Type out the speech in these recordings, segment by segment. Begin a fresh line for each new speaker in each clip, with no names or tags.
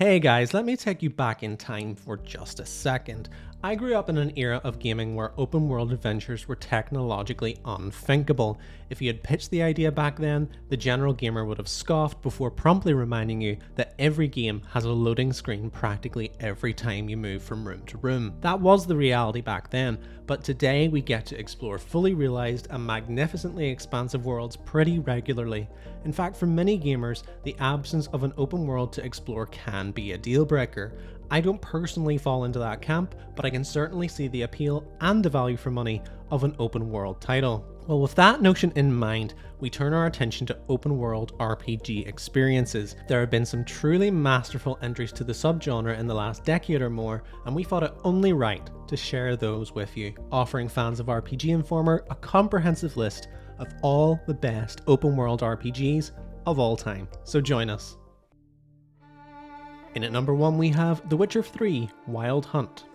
Hey guys, let me take you back in time for just a second. I grew up in an era of gaming where open world adventures were technologically unthinkable. If you had pitched the idea back then, the general gamer would have scoffed before promptly reminding you that every game has a loading screen practically every time you move from room to room. That was the reality back then, but today we get to explore fully realized and magnificently expansive worlds pretty regularly. In fact, for many gamers, the absence of an open world to explore can be a deal breaker. I don't personally fall into that camp, but I can certainly see the appeal and the value for money of an open world title. Well, with that notion in mind, we turn our attention to open world RPG experiences. There have been some truly masterful entries to the subgenre in the last decade or more, and we thought it only right to share those with you, offering fans of RPG Informer a comprehensive list of all the best open world RPGs of all time. So join us. In at number 1 we have The Witcher 3 Wild Hunt.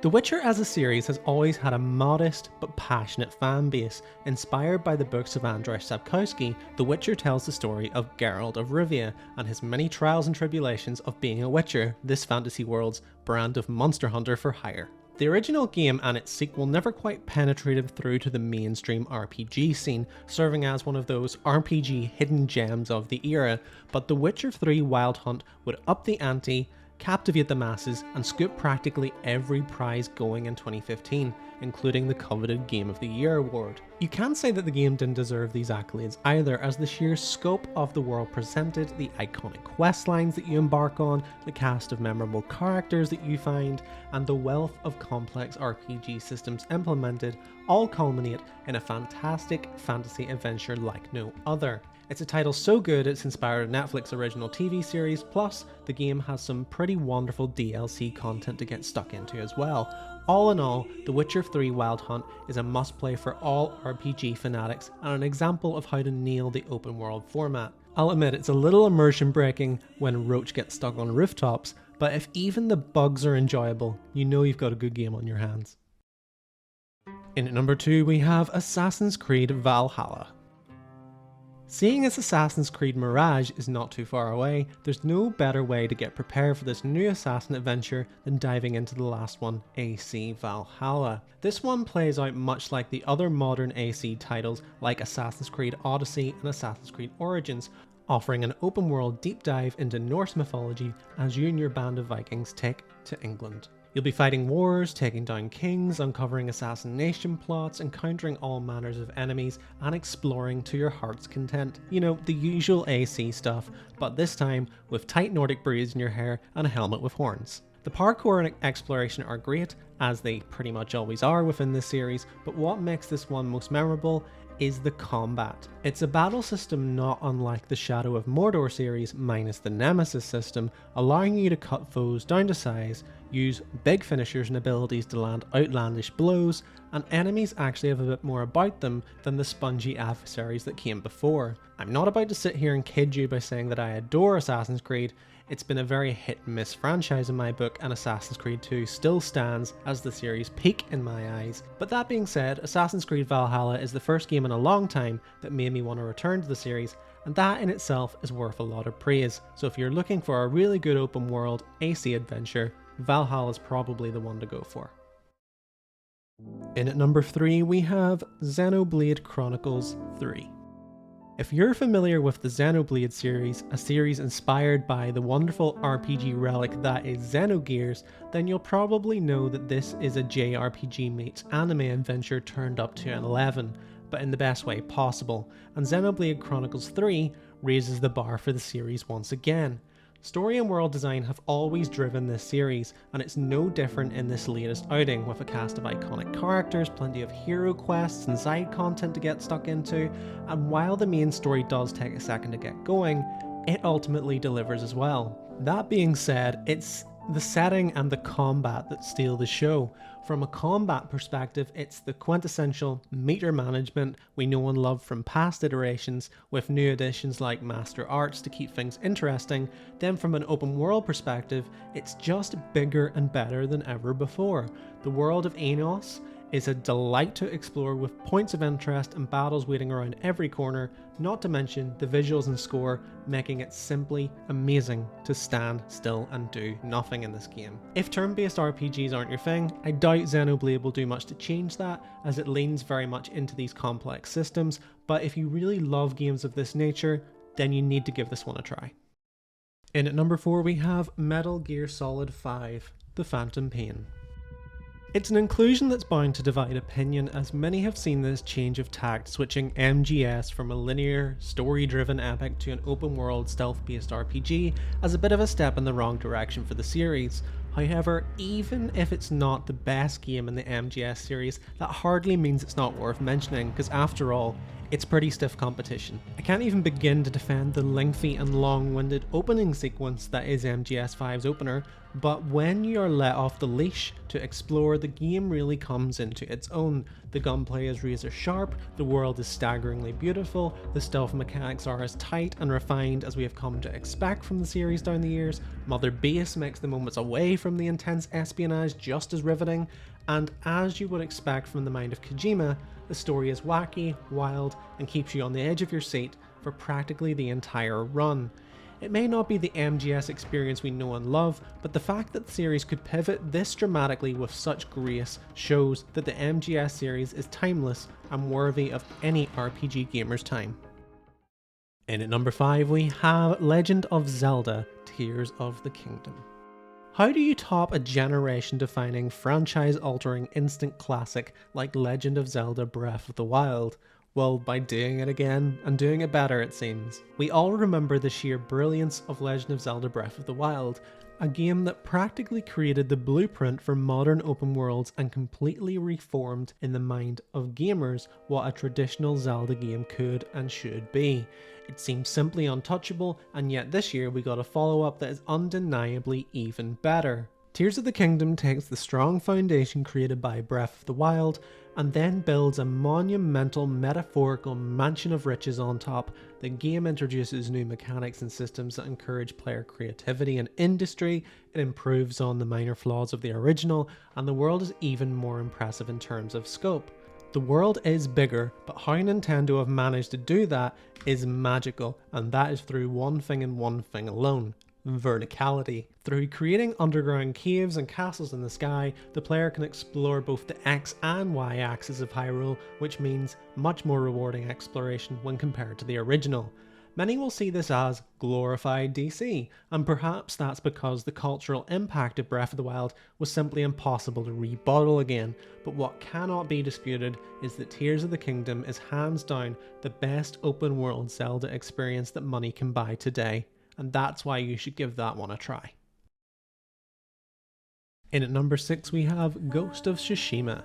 The Witcher as a series has always had a modest but passionate fan base. Inspired by the books of Andrzej Sapkowski, The Witcher tells the story of Geralt of Rivia and his many trials and tribulations of being a Witcher, this fantasy world's brand of monster hunter for hire. The original game and its sequel never quite penetrated through to the mainstream RPG scene, serving as one of those RPG hidden gems of the era, but The Witcher 3 Wild Hunt would up the ante, captivate the masses, and scoop practically every prize going in 2015, including the coveted Game of the Year award. You can't say that the game didn't deserve these accolades either, as the sheer scope of the world presented, the iconic quest lines that you embark on, the cast of memorable characters that you find, and the wealth of complex RPG systems implemented all culminate in a fantastic fantasy adventure like no other. It's a title so good it's inspired a Netflix original TV series, plus the game has some pretty wonderful DLC content to get stuck into as well. All in all, The Witcher 3 Wild Hunt is a must play for all RPG fanatics and an example of how to nail the open world format. I'll admit it's a little immersion breaking when Roach gets stuck on rooftops, but if even the bugs are enjoyable, you know you've got a good game on your hands. In at number 2 we have Assassin's Creed Valhalla. Seeing as Assassin's Creed Mirage is not too far away, there's no better way to get prepared for this new Assassin adventure than diving into the last one, AC Valhalla. This one plays out much like the other modern AC titles like Assassin's Creed Odyssey and Assassin's Creed Origins, offering an open world deep dive into Norse mythology as you and your band of Vikings take to England. You'll be fighting wars, taking down kings, uncovering assassination plots, encountering all manners of enemies, and exploring to your heart's content. You know, the usual AC stuff, but this time with tight Nordic braids in your hair and a helmet with horns. The parkour and exploration are great, as they pretty much always are within this series, but what makes this one most memorable is the combat. It's a battle system not unlike the Shadow of Mordor series minus the Nemesis system, allowing you to cut foes down to size, use big finishers and abilities to land outlandish blows, and enemies actually have a bit more about them than the spongy adversaries that came before. I'm not about to sit here and kid you by saying that I adore Assassin's Creed. It's been a very hit and miss franchise in my book, and Assassin's Creed 2 still stands as the series' peak in my eyes. But that being said, Assassin's Creed Valhalla is the first game in a long time that made me want to return to the series, and that in itself is worth a lot of praise. So if you're looking for a really good open world AC adventure, Valhalla is probably the one to go for. In at number 3 we have Xenoblade Chronicles 3. If you're familiar with the Xenoblade series, a series inspired by the wonderful RPG relic that is Xenogears, then you'll probably know that this is a JRPG meets anime adventure turned up to an 11, but in the best way possible, and Xenoblade Chronicles 3 raises the bar for the series once again. Story and world design have always driven this series, and it's no different in this latest outing, with a cast of iconic characters, plenty of hero quests and side content to get stuck into, and while the main story does take a second to get going, it ultimately delivers as well. That being said, it's the setting and the combat that steal the show. From a combat perspective, it's the quintessential meter management we know and love from past iterations, with new additions like Master Arts to keep things interesting. Then from an open world perspective, it's just bigger and better than ever before. The world of Aenos is a delight to explore with points of interest and battles waiting around every corner, not to mention the visuals and score making it simply amazing to stand still and do nothing in this game. If turn-based RPGs aren't your thing, I doubt Xenoblade will do much to change that, as it leans very much into these complex systems, but if you really love games of this nature, then you need to give this one a try. In at number 4 we have Metal Gear Solid 5, The Phantom Pain. It's an inclusion that's bound to divide opinion, as many have seen this change of tact, switching MGS from a linear, story-driven epic to an open-world, stealth-based RPG as a bit of a step in the wrong direction for the series. However, even if it's not the best game in the MGS series, that hardly means it's not worth mentioning, because after all, it's pretty stiff competition. I can't even begin to defend the lengthy and long-winded opening sequence that is MGS 5's opener, but when you are let off the leash to explore, the game really comes into its own. The gunplay is razor sharp, the world is staggeringly beautiful, the stealth mechanics are as tight and refined as we have come to expect from the series down the years, Mother Base makes the moments away from the intense espionage just as riveting, and as you would expect from the mind of Kojima, the story is wacky, wild, and keeps you on the edge of your seat for practically the entire run. It may not be the MGS experience we know and love, but the fact that the series could pivot this dramatically with such grace shows that the MGS series is timeless and worthy of any RPG gamer's time. In at number 5 we have Legend of Zelda: Tears of the Kingdom. How do you top a generation-defining, franchise-altering instant classic like Legend of Zelda: Breath of the Wild? Well, by doing it again, and doing it better it seems. We all remember the sheer brilliance of Legend of Zelda: Breath of the Wild, a game that practically created the blueprint for modern open worlds and completely reformed in the mind of gamers what a traditional Zelda game could and should be. It seems simply untouchable, and yet this year we got a follow-up that is undeniably even better. Tears of the Kingdom takes the strong foundation created by Breath of the Wild and then builds a monumental metaphorical mansion of riches on top. The game introduces new mechanics and systems that encourage player creativity and industry, it improves on the minor flaws of the original, and the world is even more impressive in terms of scope. The world is bigger, but how Nintendo have managed to do that is magical, and that is through one thing and one thing alone: verticality. Through creating underground caves and castles in the sky, the player can explore both the X and Y axis of Hyrule, which means much more rewarding exploration when compared to the original. Many will see this as glorified DC, and perhaps that's because the cultural impact of Breath of the Wild was simply impossible to rebottle again, but what cannot be disputed is that Tears of the Kingdom is hands down the best open world Zelda experience that money can buy today, and that's why you should give that one a try. In at number 6 we have Ghost of Tsushima.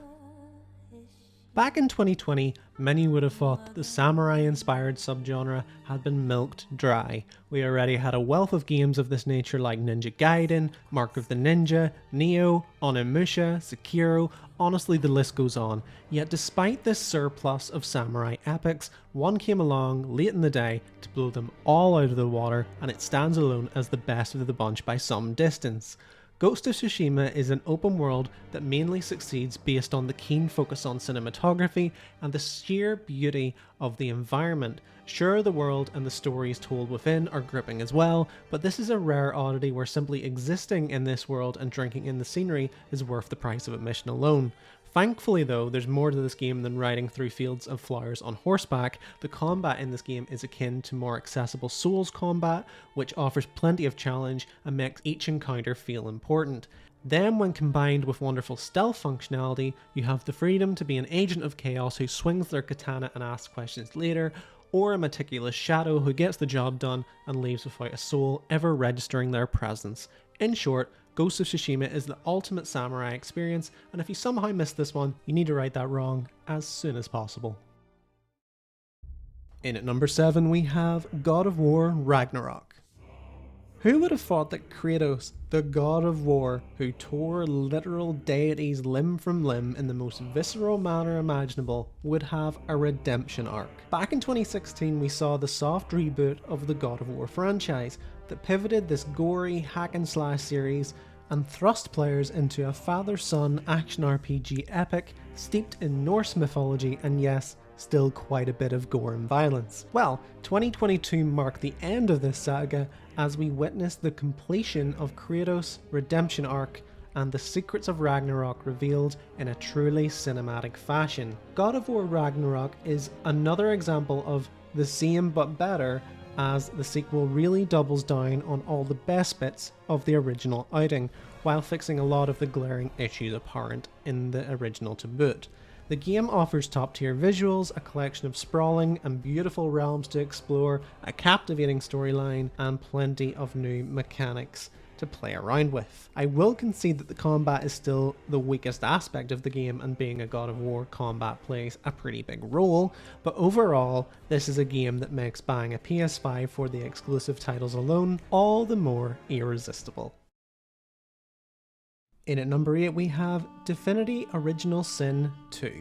Back in 2020, many would have thought that the samurai-inspired subgenre had been milked dry. We already had a wealth of games of this nature like Ninja Gaiden, Mark of the Ninja, Nioh, Onimusha, Sekiro, honestly the list goes on. Yet despite this surplus of samurai epics, one came along late in the day to blow them all out of the water, and it stands alone as the best of the bunch by some distance. Ghost of Tsushima is an open world that mainly succeeds based on the keen focus on cinematography and the sheer beauty of the environment. Sure, the world and the stories told within are gripping as well, but this is a rare oddity where simply existing in this world and drinking in the scenery is worth the price of admission alone. Thankfully though, there's more to this game than riding through fields of flowers on horseback. The combat in this game is akin to more accessible Souls combat, which offers plenty of challenge and makes each encounter feel important. Then when combined with wonderful stealth functionality, you have the freedom to be an agent of chaos who swings their katana and asks questions later, or a meticulous shadow who gets the job done and leaves without a soul ever registering their presence. In short, Ghost of Tsushima is the ultimate samurai experience, and if you somehow missed this one, you need to right that wrong as soon as possible. In at number 7 we have God of War Ragnarok. Who would have thought that Kratos, the god of war, who tore literal deities limb from limb in the most visceral manner imaginable, would have a redemption arc? Back in 2016 we saw the soft reboot of the God of War franchise that pivoted this gory hack and slash series and thrust players into a father-son action RPG epic steeped in Norse mythology and yes, still quite a bit of gore and violence. Well, 2022 marked the end of this saga as we witnessed the completion of Kratos' redemption arc and the secrets of Ragnarok revealed in a truly cinematic fashion. God of War Ragnarok is another example of the same but better, as the sequel really doubles down on all the best bits of the original outing, while fixing a lot of the glaring issues apparent in the original to boot. The game offers top tier visuals, a collection of sprawling and beautiful realms to explore, a captivating storyline, and plenty of new mechanics to play around with. I will concede that the combat is still the weakest aspect of the game, and being a God of War, combat plays a pretty big role, but overall this is a game that makes buying a PS5 for the exclusive titles alone all the more irresistible. In at number 8 we have Divinity Original Sin 2.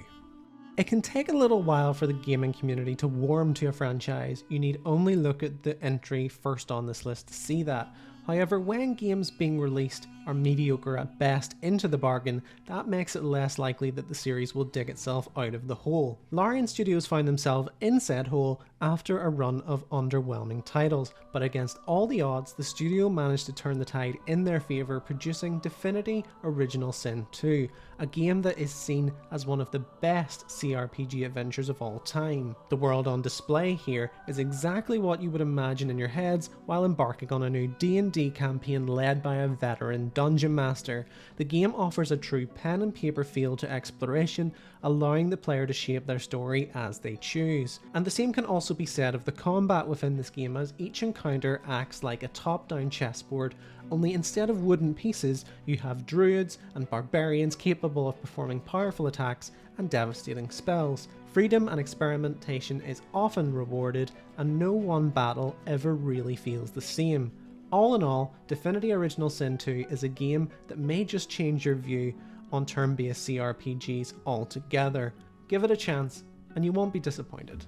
It can take a little while for the gaming community to warm to a franchise. You need only look at the entry first on this list to see that. However, when games being released are mediocre at best into the bargain, that makes it less likely that the series will dig itself out of the hole. Larian Studios found themselves in said hole after a run of underwhelming titles, but against all the odds, the studio managed to turn the tide in their favour, producing Divinity Original Sin 2, a game that is seen as one of the best CRPG adventures of all time. The world on display here is exactly what you would imagine in your heads while embarking on a new D&D campaign led by a veteran dungeon master. The game offers a true pen and paper feel to exploration, allowing the player to shape their story as they choose. And the same can also be said of the combat within this game, as each encounter acts like a top-down chessboard, only instead of wooden pieces, you have druids and barbarians capable of performing powerful attacks and devastating spells. Freedom and experimentation is often rewarded, and no one battle ever really feels the same. All in all, Divinity Original Sin 2 is a game that may just change your view on turn-based CRPGs altogether. Give it a chance and you won't be disappointed.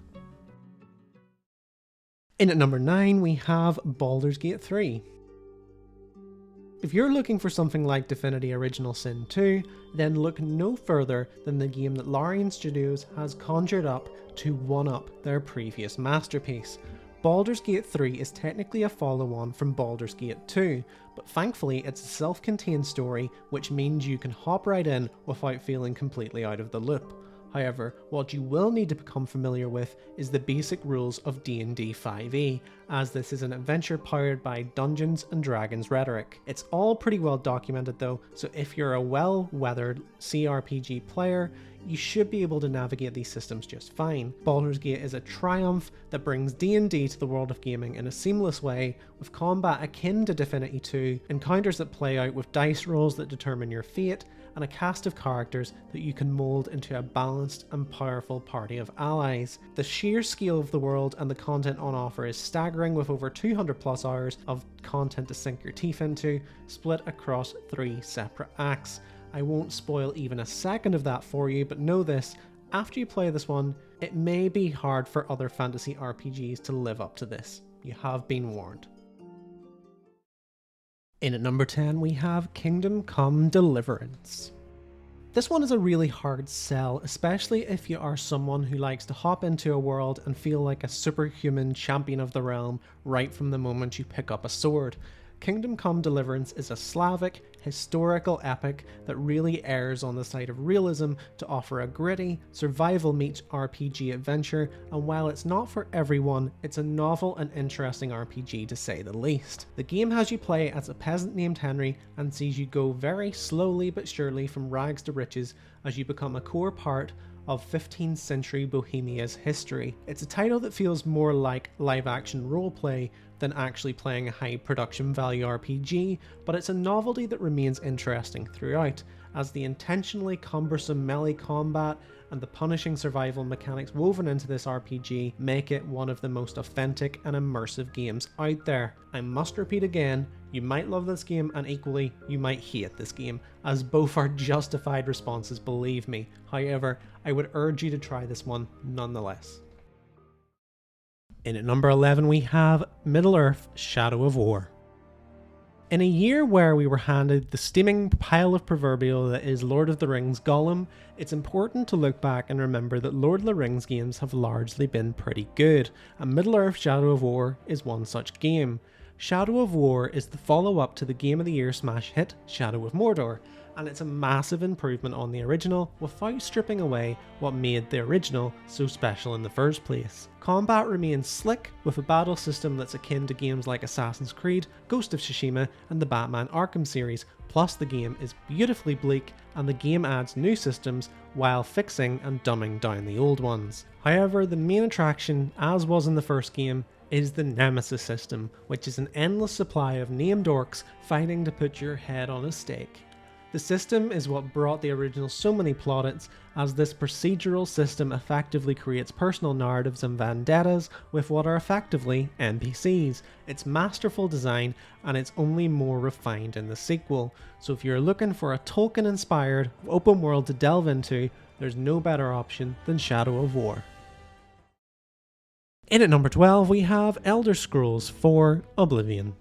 In at number 9 we have Baldur's Gate 3. If you're looking for something like Divinity Original Sin 2, then look no further than the game that Larian Studios has conjured up to one-up their previous masterpiece. Baldur's Gate 3 is technically a follow-on from Baldur's Gate 2, but thankfully it's a self-contained story, which means you can hop right in without feeling completely out of the loop. However, what you will need to become familiar with is the basic rules of D&D 5e, as this is an adventure powered by Dungeons & Dragons rhetoric. It's all pretty well documented though, so if you're a well-weathered CRPG player, you should be able to navigate these systems just fine. Baldur's Gate is a triumph that brings D&D to the world of gaming in a seamless way, with combat akin to Divinity 2, encounters that play out with dice rolls that determine your fate, and a cast of characters that you can mould into a balanced and powerful party of allies. The sheer scale of the world and the content on offer is staggering, with over 200 plus hours of content to sink your teeth into, split across 3 separate acts. I won't spoil even a second of that for you, but know this, after you play this one, it may be hard for other fantasy RPGs to live up to this. You have been warned. In at number 10 we have Kingdom Come Deliverance. This one is a really hard sell, especially if you are someone who likes to hop into a world and feel like a superhuman champion of the realm right from the moment you pick up a sword. Kingdom Come Deliverance is a Slavic, historical epic that really errs on the side of realism to offer a gritty, survival meets RPG adventure, and while it's not for everyone, it's a novel and interesting RPG to say the least. The game has you play as a peasant named Henry and sees you go very slowly but surely from rags to riches as you become a core part of 15th century Bohemia's history. It's a title that feels more like live action roleplay than actually playing a high production value RPG, but it's a novelty that remains interesting throughout, as the intentionally cumbersome melee combat and the punishing survival mechanics woven into this RPG make it one of the most authentic and immersive games out there. I must repeat again, you might love this game and equally you might hate this game, as both are justified responses, believe me. However, I would urge you to try this one nonetheless. In at number 11 we have Middle-earth: Shadow of War. In a year where we were handed the steaming pile of proverbial that is Lord of the Rings Gollum, it's important to look back and remember that Lord of the Rings games have largely been pretty good, and Middle-earth Shadow of War is one such game. Shadow of War is the follow-up to the Game of the Year smash hit Shadow of Mordor, and it's a massive improvement on the original without stripping away what made the original so special in the first place. Combat remains slick with a battle system that's akin to games like Assassin's Creed, Ghost of Tsushima and the Batman Arkham series, plus the game is beautifully bleak and the game adds new systems while fixing and dumbing down the old ones. However, the main attraction, as was in the first game, is the Nemesis system, which is an endless supply of named orcs fighting to put your head on a stake. The system is what brought the original so many plaudits, as this procedural system effectively creates personal narratives and vendettas with what are effectively NPCs. It's masterful design and it's only more refined in the sequel, so if you're looking for a Tolkien-inspired open world to delve into, there's no better option than Shadow of War. In at number 12 we have Elder Scrolls IV Oblivion.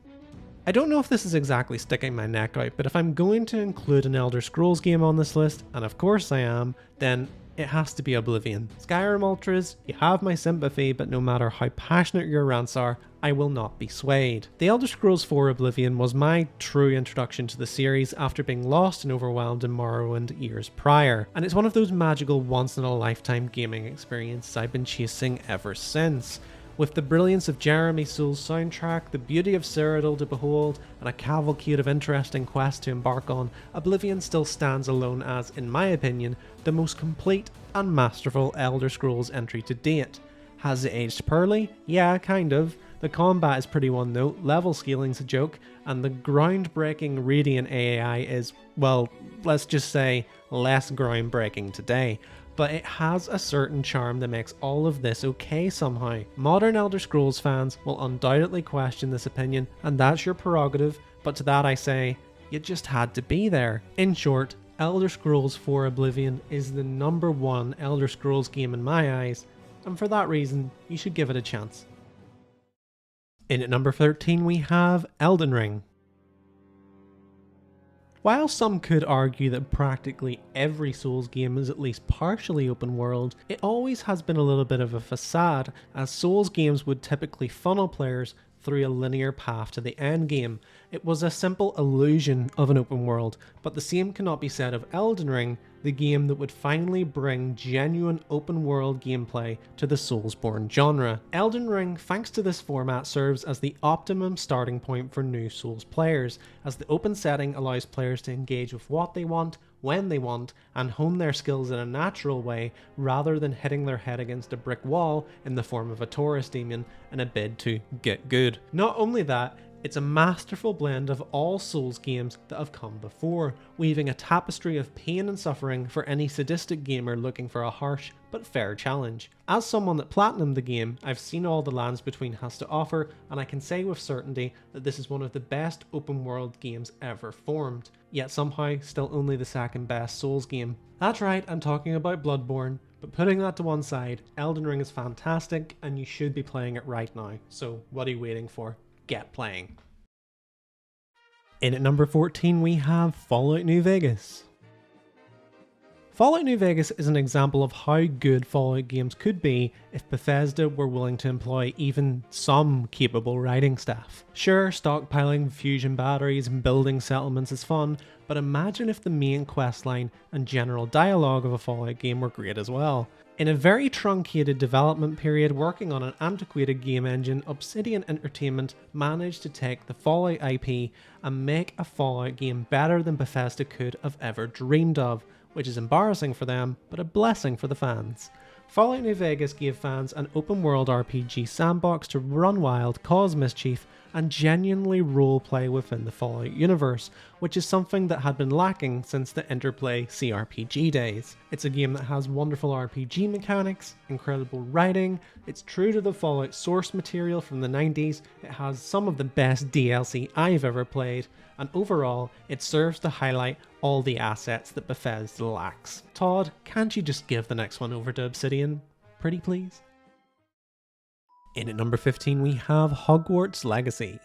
I don't know if this is exactly sticking my neck out, but if I'm going to include an Elder Scrolls game on this list, and of course I am, then it has to be Oblivion. Skyrim Ultras, you have my sympathy, but no matter how passionate your rants are, I will not be swayed. The Elder Scrolls IV Oblivion was my true introduction to the series after being lost and overwhelmed in Morrowind years prior, and it's one of those magical once-in-a-lifetime gaming experiences I've been chasing ever since. With the brilliance of Jeremy Soule's soundtrack, the beauty of Cyrodiil to behold, and a cavalcade of interesting quests to embark on, Oblivion still stands alone as, in my opinion, the most complete and masterful Elder Scrolls entry to date. Has it aged poorly? Yeah, kind of. The combat is pretty one note, level scaling's a joke, and the groundbreaking Radiant AI is, well, let's just say, less groundbreaking today. But it has a certain charm that makes all of this okay somehow. Modern Elder Scrolls fans will undoubtedly question this opinion, and that's your prerogative, but to that I say, you just had to be there. In short, Elder Scrolls IV Oblivion is the #1 Elder Scrolls game in my eyes, and for that reason, you should give it a chance. In at number 13 we have Elden Ring. While some could argue that practically every Souls game is at least partially open world, it always has been a little bit of a facade, as Souls games would typically funnel players through a linear path to the end game. It was a simple illusion of an open world, but the same cannot be said of Elden Ring, the game that would finally bring genuine open world gameplay to the Soulsborne genre. Elden Ring, thanks to this format, serves as the optimum starting point for new Souls players, as the open setting allows players to engage with what they want, when they want, and hone their skills in a natural way rather than hitting their head against a brick wall in the form of a Taurus demon in a bid to get good. Not only that, it's a masterful blend of all Souls games that have come before, weaving a tapestry of pain and suffering for any sadistic gamer looking for a harsh but fair challenge. As someone that platinumed the game, I've seen all the Lands Between has to offer, and I can say with certainty that this is one of the best open world games ever formed, yet somehow still only the second best Souls game. That's right, I'm talking about Bloodborne, but putting that to one side, Elden Ring is fantastic and you should be playing it right now, so what are you waiting for? Get playing. In at number 14 we have Fallout New Vegas. Fallout New Vegas is an example of how good Fallout games could be if Bethesda were willing to employ even some capable writing staff. Sure, stockpiling fusion batteries and building settlements is fun, but imagine if the main questline and general dialogue of a Fallout game were great as well. In a very truncated development period working on an antiquated game engine, Obsidian Entertainment managed to take the Fallout IP and make a Fallout game better than Bethesda could have ever dreamed of, which is embarrassing for them, but a blessing for the fans. Fallout New Vegas gave fans an open world RPG sandbox to run wild, cause mischief, and genuinely roleplay within the Fallout universe, which is something that had been lacking since the Interplay CRPG days. It's a game that has wonderful RPG mechanics, incredible writing, it's true to the Fallout source material from the 90s, it has some of the best DLC I've ever played, and overall, it serves to highlight all the assets that Bethesda lacks. Todd, can't you just give the next one over to Obsidian? Pretty please? In at number 15 we have Hogwarts Legacy.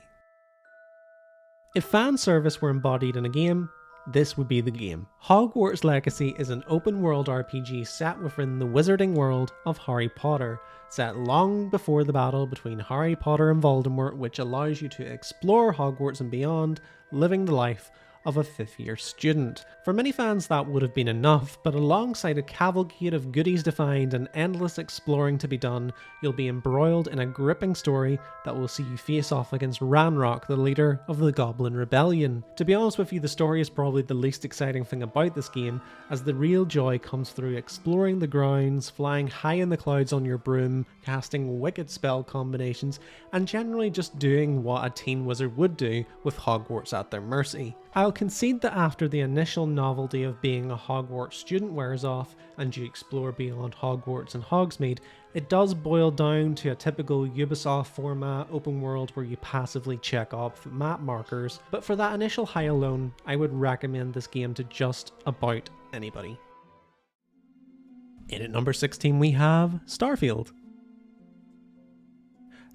If fan service were embodied in a game, this would be the game. Hogwarts Legacy is an open world RPG set within the wizarding world of Harry Potter, set long before the battle between Harry Potter and Voldemort, which allows you to explore Hogwarts and beyond, living the life of a 5th year student. For many fans that would have been enough, but alongside a cavalcade of goodies to find and endless exploring to be done, you'll be embroiled in a gripping story that will see you face off against Ragnarok, the leader of the Goblin Rebellion. To be honest with you, the story is probably the least exciting thing about this game, as the real joy comes through exploring the grounds, flying high in the clouds on your broom, casting wicked spell combinations, and generally just doing what a teen wizard would do with Hogwarts at their mercy. I'll concede that after the initial novelty of being a Hogwarts student wears off and you explore beyond Hogwarts and Hogsmeade, it does boil down to a typical Ubisoft format open world where you passively check off map markers, but for that initial high alone, I would recommend this game to just about anybody. In at number 16 we have Starfield.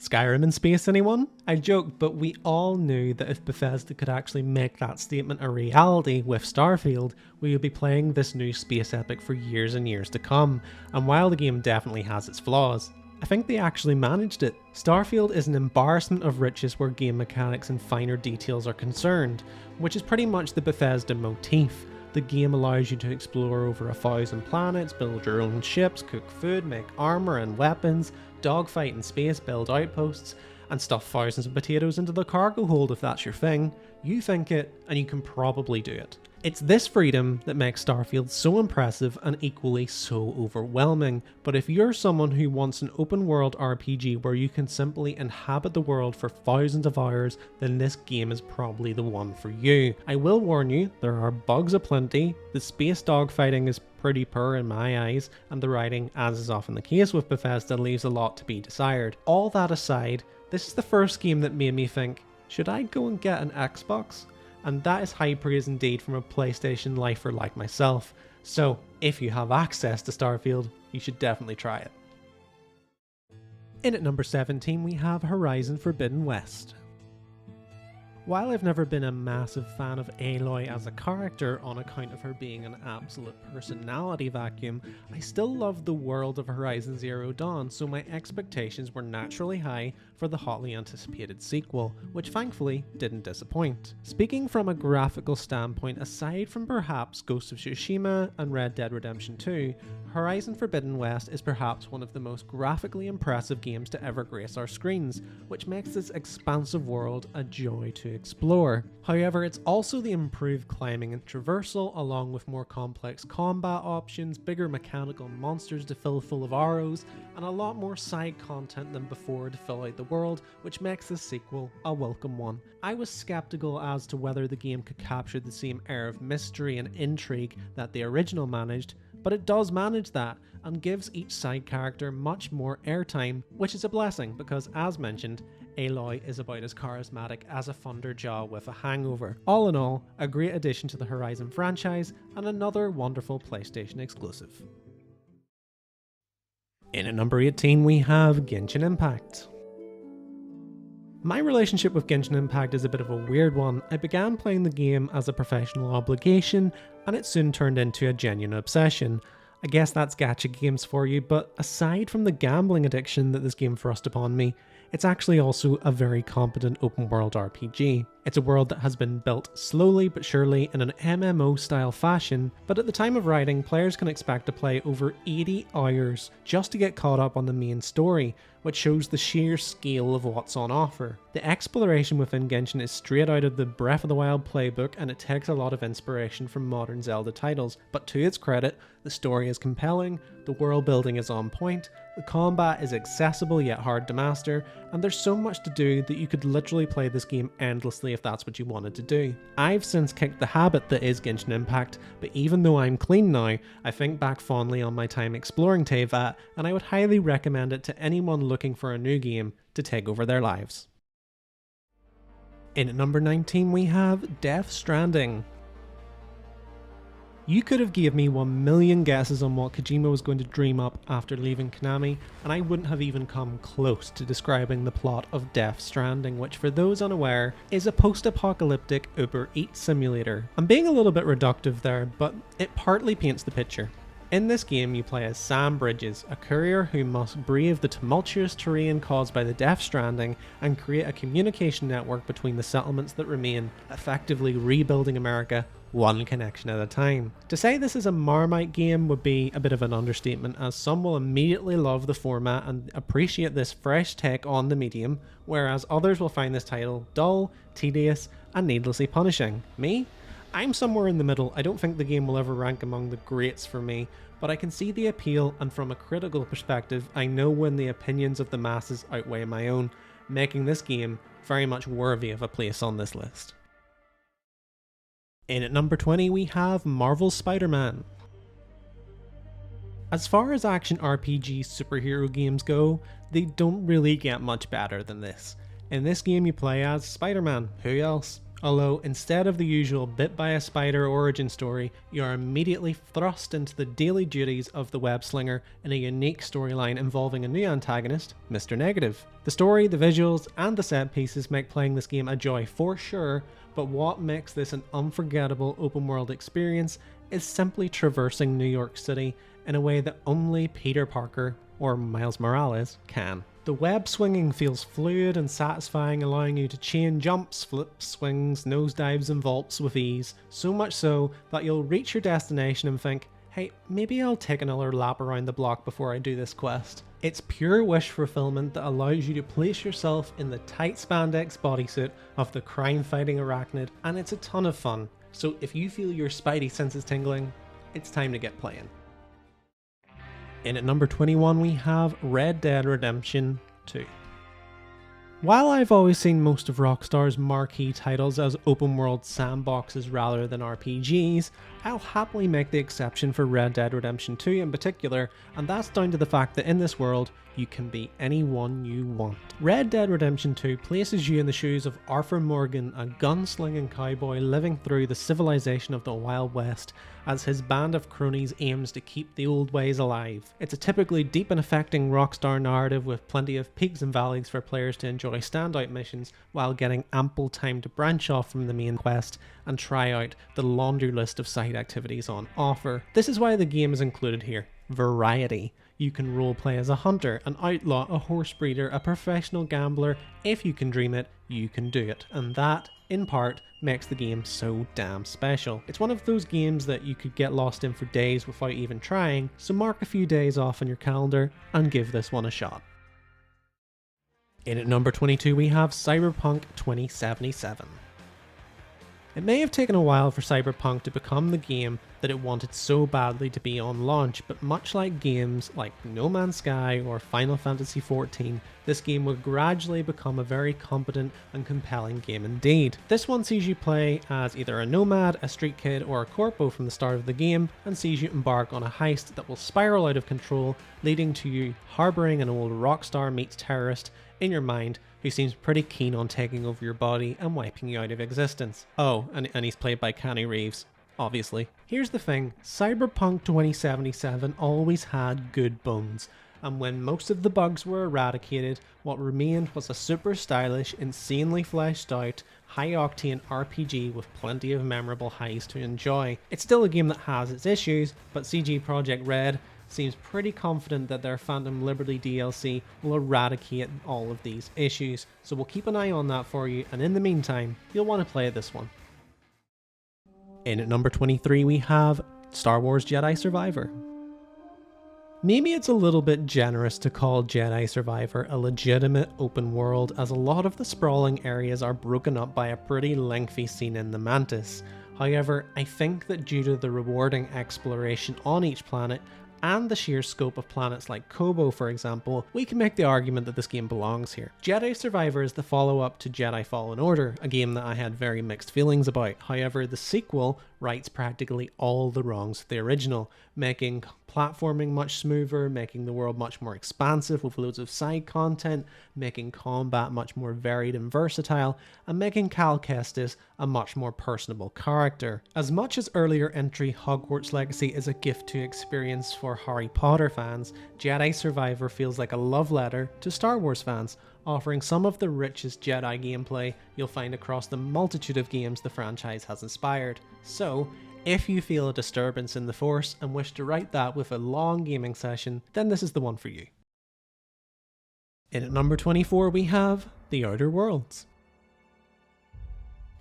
Skyrim in space, anyone? I joke, but we all knew that if Bethesda could actually make that statement a reality with Starfield, we would be playing this new space epic for years and years to come, and while the game definitely has its flaws, I think they actually managed it. Starfield is an embarrassment of riches where game mechanics and finer details are concerned, which is pretty much the Bethesda motif. The game allows you to explore over 1,000 planets, build your own ships, cook food, make armor and weapons, dogfight in space, build outposts, and stuff thousands of potatoes into the cargo hold if that's your thing. You think it, and you can probably do it. It's this freedom that makes Starfield so impressive and equally so overwhelming, but if you're someone who wants an open world RPG where you can simply inhabit the world for thousands of hours, then this game is probably the one for you. I will warn you, there are bugs aplenty, the space dogfighting is pretty poor in my eyes, and the writing, as is often the case with Bethesda, leaves a lot to be desired. All that aside, this is the first game that made me think, should I go and get an Xbox? And that is high praise indeed from a PlayStation lifer like myself. So if you have access to Starfield, you should definitely try it. In at number 17 we have Horizon Forbidden West. While I've never been a massive fan of Aloy as a character on account of her being an absolute personality vacuum, I still love the world of Horizon Zero Dawn, so my expectations were naturally high for the hotly anticipated sequel, which thankfully didn't disappoint. Speaking from a graphical standpoint, aside from perhaps Ghost of Tsushima and Red Dead Redemption 2, Horizon Forbidden West is perhaps one of the most graphically impressive games to ever grace our screens, which makes this expansive world a joy to explore. However, it's also the improved climbing and traversal, along with more complex combat options, bigger mechanical monsters to fill full of arrows, and a lot more side content than before to fill out the world, which makes this sequel a welcome one. I was skeptical as to whether the game could capture the same air of mystery and intrigue that the original managed, but it does manage that and gives each side character much more airtime, which is a blessing because, as mentioned, Aloy is about as charismatic as a Thunderjaw with a hangover. All in all, a great addition to the Horizon franchise and another wonderful PlayStation exclusive. In at number 18 we have Genshin Impact. My relationship with Genshin Impact is a bit of a weird one. I began playing the game as a professional obligation, and it soon turned into a genuine obsession. I guess that's gacha games for you, but aside from the gambling addiction that this game thrust upon me, it's actually also a very competent open world RPG. It's a world that has been built slowly but surely in an MMO style fashion, but at the time of writing, players can expect to play over 80 hours just to get caught up on the main story, which shows the sheer scale of what's on offer. The exploration within Genshin is straight out of the Breath of the Wild playbook, and it takes a lot of inspiration from modern Zelda titles, but to its credit, the story is compelling, the world building is on point, the combat is accessible yet hard to master, and there's so much to do that you could literally play this game endlessly if that's what you wanted to do. I've since kicked the habit that is Genshin Impact, but even though I'm clean now, I think back fondly on my time exploring Teyvat, and I would highly recommend it to anyone looking for a new game to take over their lives. In at number 19 we have Death Stranding. You could have gave me 1,000,000 guesses on what Kojima was going to dream up after leaving Konami, and I wouldn't have even come close to describing the plot of Death Stranding, which for those unaware, is a post-apocalyptic Uber Eats simulator. I'm being a little bit reductive there, but it partly paints the picture. In this game, you play as Sam Bridges, a courier who must brave the tumultuous terrain caused by the Death Stranding and create a communication network between the settlements that remain, effectively rebuilding America one connection at a time. To say this is a Marmite game would be a bit of an understatement, as some will immediately love the format and appreciate this fresh take on the medium, whereas others will find this title dull, tedious, and needlessly punishing. Me? I'm somewhere in the middle. I don't think the game will ever rank among the greats for me, but I can see the appeal, and from a critical perspective, I know when the opinions of the masses outweigh my own, making this game very much worthy of a place on this list. In at number 20 we have Marvel's Spiderman. As far as action RPG superhero games go, they don't really get much better than this. In this game you play as Spider-Man, who else? Although instead of the usual bit by a spider origin story, you are immediately thrust into the daily duties of the web slinger in a unique storyline involving a new antagonist, Mr. Negative. The story, the visuals, and the set pieces make playing this game a joy for sure, but what makes this an unforgettable open world experience is simply traversing New York City in a way that only Peter Parker, or Miles Morales, can. The web swinging feels fluid and satisfying, allowing you to chain jumps, flips, swings, nosedives and vaults with ease, so much so that you'll reach your destination and think, hey, maybe I'll take another lap around the block before I do this quest. It's pure wish fulfillment that allows you to place yourself in the tight spandex bodysuit of the crime-fighting arachnid, and it's a ton of fun. So if you feel your spidey senses tingling, it's time to get playing. In at number 21 we have Red Dead Redemption 2. While I've always seen most of Rockstar's marquee titles as open world sandboxes rather than RPGs, I'll happily make the exception for Red Dead Redemption 2 in particular, and that's down to the fact that in this world, you can be anyone you want. Red Dead Redemption 2 places you in the shoes of Arthur Morgan, a gunslinging cowboy living through the civilization of the Wild West, as his band of cronies aims to keep the old ways alive. It's a typically deep and affecting Rockstar narrative with plenty of peaks and valleys for players to enjoy standout missions while getting ample time to branch off from the main quest and try out the laundry list of side activities on offer. This is why the game is included here. Variety. You can roleplay as a hunter, an outlaw, a horse breeder, a professional gambler. If you can dream it, you can do it. And that, in part, makes the game so damn special. It's one of those games that you could get lost in for days without even trying, so mark a few days off on your calendar and give this one a shot. In at number 22 we have Cyberpunk 2077. It may have taken a while for Cyberpunk to become the game that it wanted so badly to be on launch, but much like games like No Man's Sky or Final Fantasy XIV, this game will gradually become a very competent and compelling game indeed. This one sees you play as either a nomad, a street kid, or a corpo from the start of the game, and sees you embark on a heist that will spiral out of control, leading to you harbouring an old rockstar meets terrorist in your mind who seems pretty keen on taking over your body and wiping you out of existence. Oh, and he's played by Keanu Reeves, obviously. Here's the thing, Cyberpunk 2077 always had good bones, and when most of the bugs were eradicated, what remained was a super stylish, insanely fleshed out, high octane RPG with plenty of memorable highs to enjoy. It's still a game that has its issues, but CG Projekt Red seems pretty confident that their Phantom Liberty DLC will eradicate all of these issues, so we'll keep an eye on that for you, and in the meantime, you'll want to play this one. In at number 23 we have Star Wars Jedi Survivor. Maybe it's a little bit generous to call Jedi Survivor a legitimate open world, as a lot of the sprawling areas are broken up by a pretty lengthy scene in the Mantis. However, I think that due to the rewarding exploration on each planet and the sheer scope of planets like Kobo, for example, we can make the argument that this game belongs here. Jedi Survivor is the follow-up to Jedi Fallen Order, a game that I had very mixed feelings about. However, the sequel rights practically all the wrongs of the original, making platforming much smoother, making the world much more expansive with loads of side content, making combat much more varied and versatile, and making Cal Kestis a much more personable character. As much as earlier entry Hogwarts Legacy is a gift to experience for Harry Potter fans, Jedi Survivor feels like a love letter to Star Wars fans, offering some of the richest Jedi gameplay you'll find across the multitude of games the franchise has inspired. So, if you feel a disturbance in the Force and wish to right that with a long gaming session, then this is the one for you. In at number 24 we have The Outer Worlds.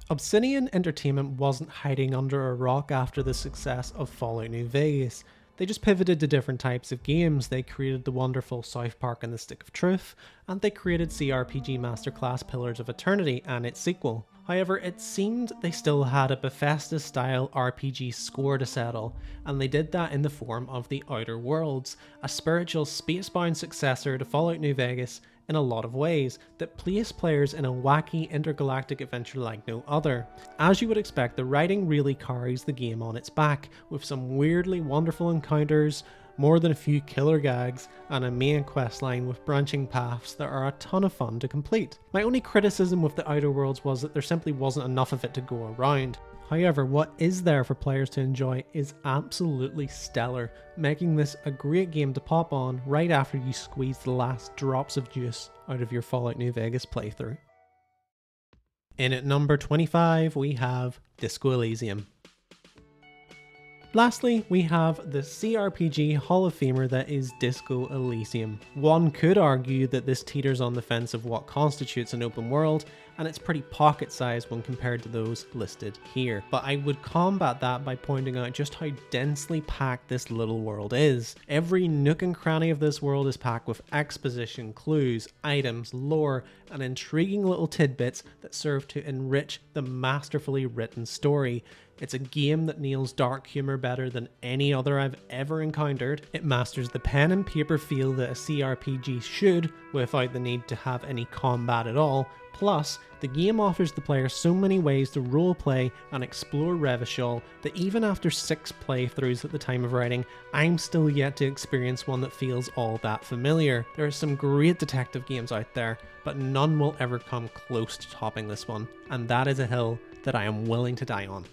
Obsidian Entertainment wasn't hiding under a rock after the success of Fallout New Vegas. They just pivoted to different types of games. They created the wonderful South Park and the Stick of Truth, and they created CRPG Masterclass Pillars of Eternity and its sequel. However, it seemed they still had a Bethesda-style RPG score to settle, and they did that in the form of The Outer Worlds, a spiritual space-bound successor to Fallout New Vegas in a lot of ways, that placed players in a wacky intergalactic adventure like no other. As you would expect, the writing really carries the game on its back, with some weirdly wonderful encounters, more than a few killer gags, and a main questline with branching paths that are a ton of fun to complete. My only criticism with The Outer Worlds was that there simply wasn't enough of it to go around. However, what is there for players to enjoy is absolutely stellar, making this a great game to pop on right after you squeeze the last drops of juice out of your Fallout New Vegas playthrough. In at number 25 we have Disco Elysium. Lastly, we have the CRPG Hall of Famer that is Disco Elysium. One could argue that this teeters on the fence of what constitutes an open world, and it's pretty pocket-sized when compared to those listed here. But I would combat that by pointing out just how densely packed this little world is. Every nook and cranny of this world is packed with exposition, clues, items, lore, and intriguing little tidbits that serve to enrich the masterfully written story. It's a game that nails dark humour better than any other I've ever encountered. It masters the pen and paper feel that a CRPG should, without the need to have any combat at all. Plus, the game offers the player so many ways to roleplay and explore Revachol that even after 6 playthroughs at the time of writing, I'm still yet to experience one that feels all that familiar. There are some great detective games out there, but none will ever come close to topping this one, and that is a hill that I am willing to die on.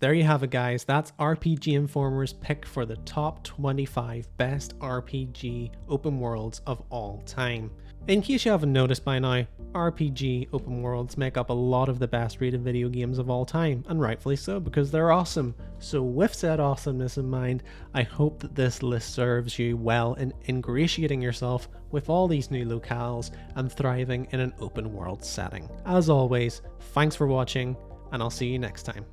There you have it, guys. That's RPG Informer's pick for the top 25 best RPG open worlds of all time. In case you haven't noticed by now, RPG open worlds make up a lot of the best rated video games of all time, and rightfully so, because they're awesome. So with said awesomeness in mind, I hope that this list serves you well in ingratiating yourself with all these new locales and thriving in an open world setting. As always, thanks for watching, and I'll see you next time.